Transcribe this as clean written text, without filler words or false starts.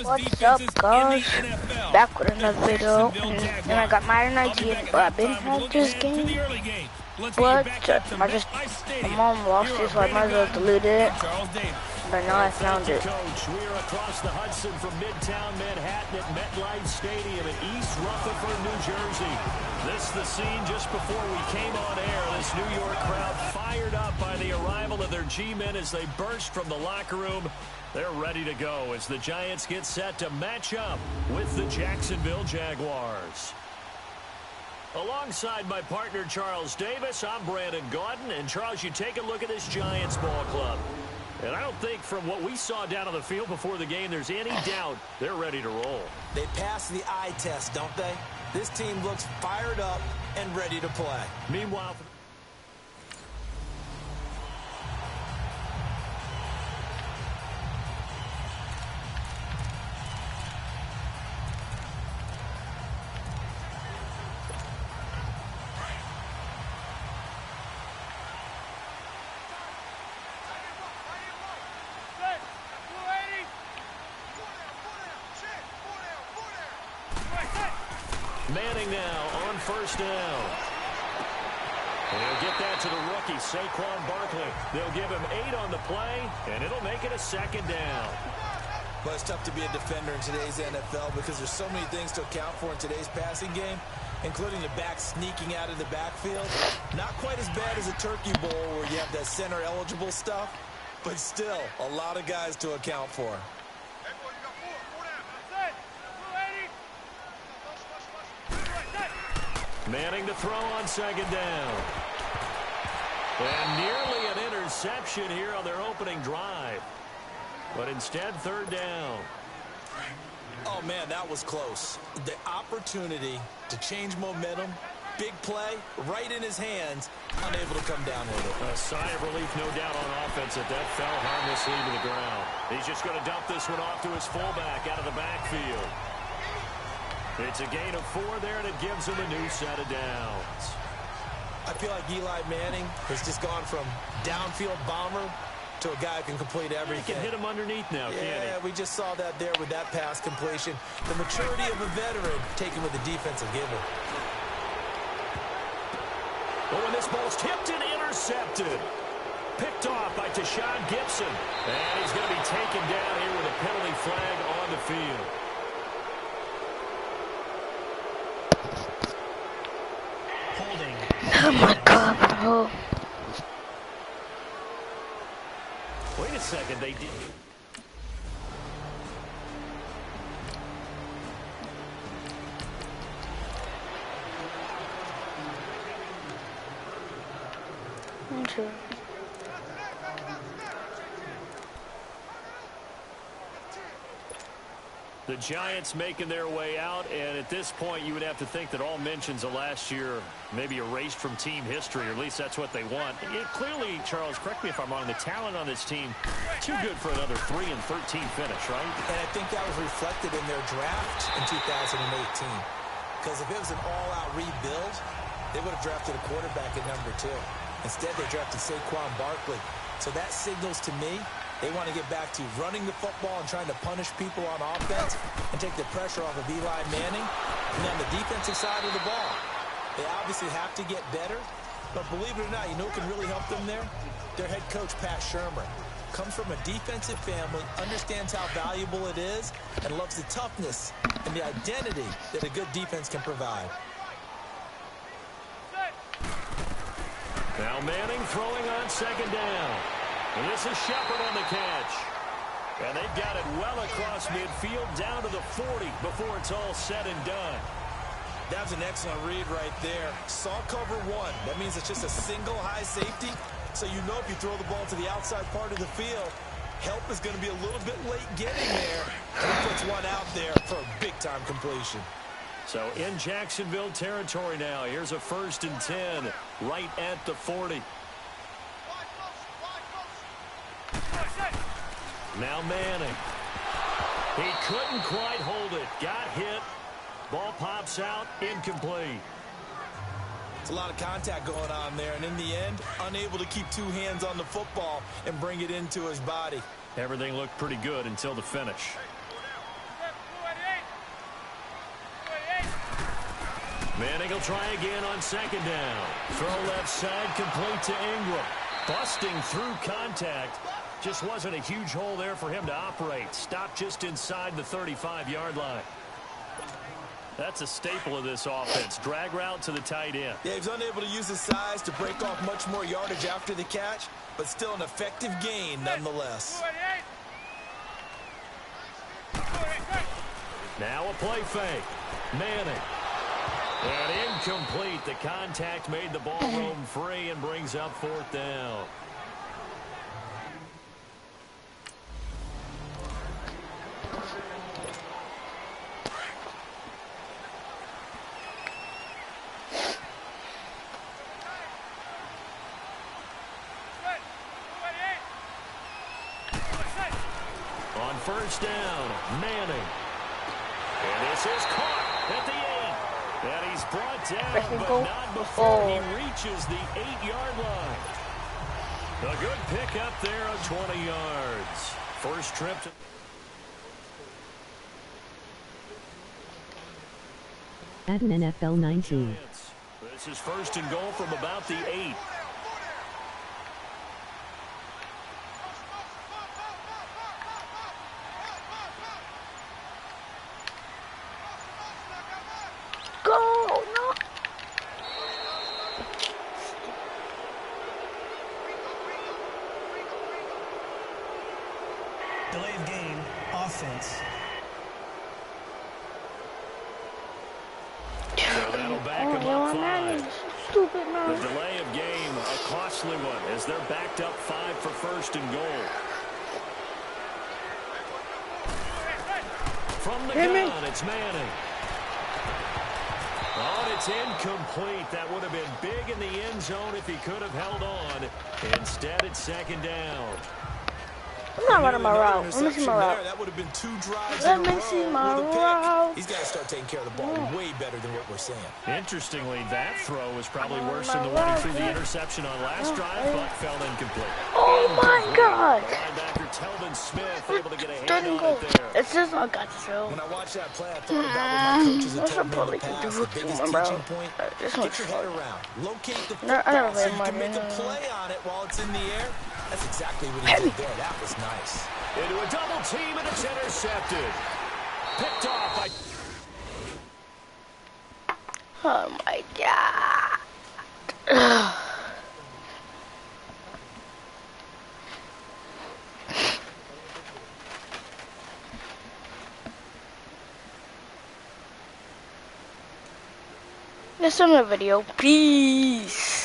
What's up, guys? Back with another video, and I got Madden 19, but I've been playing this game, but my mom lost it, so I might as well delete it, but now I found it. Coach, we are across the Hudson from Midtown Manhattan at MetLife Stadium in East Rutherford, New Jersey. This is the scene just before we came on air. This New York crowd fired up by the arrival of their G-men as they burst from the locker room. They're ready to go as the Giants get set to match up with the Jacksonville Jaguars. Alongside my partner, Charles Davis, I'm Brandon Gaudin. And, Charles, you take a look at this Giants ball club. And I don't think from what we saw down on the field before the game there's any doubt they're ready to roll. They pass the eye test, don't they? This team looks fired up and ready to play. Meanwhile, Manning now on first down. And he'll get that to the rookie, Saquon Barkley. They'll give him 8 on the play, and it'll make it a second down. But it's tough to be a defender in today's NFL because there's so many things to account for in today's passing game, including the back sneaking out of the backfield. Not quite as bad as a turkey bowl where you have that center-eligible stuff, but still a lot of guys to account for. Manning to throw on second down. And nearly an interception here on their opening drive. But instead, third down. Oh, man, that was close. The opportunity to change momentum, big play, right in his hands, unable to come down with it. A sigh of relief, no doubt, on offense that fell harmlessly to the ground. He's just going to dump this one off to his fullback out of the backfield. It's a gain of 4 there, and it gives him a new set of downs. I feel like Eli Manning has just gone from downfield bomber to a guy who can complete everything. He can hit him underneath now, can't he? Yeah, we just saw that there with that pass completion. The maturity of a veteran taken with the defensive given. Oh, and this ball's tipped and intercepted. Picked off by Tashawn Gibson. And he's going to be taken down here with a penalty flag on the field. Oh my God, bro. Wait a second, they did. Okay. The Giants making their way out, and at this point you would have to think that all mentions of last year may be erased from team history, or at least that's what they want. Clearly, Charles, correct me if I'm wrong, the talent on this team, too good for another 3-13 finish, right? And I think that was reflected in their draft in 2018. Because if it was an all-out rebuild, they would have drafted a quarterback at number 2. Instead, they drafted Saquon Barkley. So that signals to me they want to get back to running the football and trying to punish people on offense and take the pressure off of Eli Manning. And on the defensive side of the ball, they obviously have to get better. But believe it or not, you know who can really help them there? Their head coach, Pat Shurmur. Comes from a defensive family, understands how valuable it is, and loves the toughness and the identity that a good defense can provide. Now Manning throwing on second down. And this is Shepard on the catch. And they've got it well across midfield down to the 40 before it's all said and done. That was an excellent read right there. Saw cover 1. That means it's just a single high safety. So you know if you throw the ball to the outside part of the field, help is going to be a little bit late getting there. And he puts one out there for a big-time completion. So in Jacksonville territory now. Here's a 1st and 10 right at the 40. Now Manning. He couldn't quite hold it. Got hit. Ball pops out. Incomplete. It's a lot of contact going on there, and in the end, unable to keep 2 hands on the football and bring it into his body. Everything looked pretty good until the finish. Manning will try again on second down. Throw left side, complete to Ingram. Busting through contact. Just wasn't a huge hole there for him to operate. Stopped just inside the 35-yard line. That's a staple of this offense. Drag route to the tight end. Yeah, he was unable to use his size to break off much more yardage after the catch, but still an effective gain nonetheless. Now a play fake. Manning. And incomplete. The contact made the ball roam free and brings up fourth down. On first down, Manning. And this is caught at the end. And he's brought down, but not before he reaches the 8-yard line. A good pickup there of 20 yards. First trip to... Madden NFL 19. This is first and goal from about the 8. Delay of game, offense. So that'll back him up 5. Stupid man. The delay of game, a costly one, as they're backed up 5 for first and goal. From the gun, it's Manning. Oh, and it's incomplete. That would have been big in the end zone if he could have held on. Instead, it's second down. I'm not running my route. Let me see my route. That would have been 2 drives Let in a me see row my with a pick. route. He's got to start taking care of the ball way better than what we're saying. Interestingly, that throw was probably worse than the one he threw the interception on last drive, but fell incomplete. Oh my God! Linebacker Telvin Smith able to get a hand on it there. It's just not got to. When I watched that play, I thought about what my coaches had What's told the me in bully the can past. do The with biggest you, bro? teaching point, This get one's your head fun. around. Locate the No, I football never so played you can make a Madden. play on it while it's in the air. That's exactly what he did there. That was nice. Into a double team, and it's intercepted. Picked off by... Oh my God. Ugh. That's another video. Peace.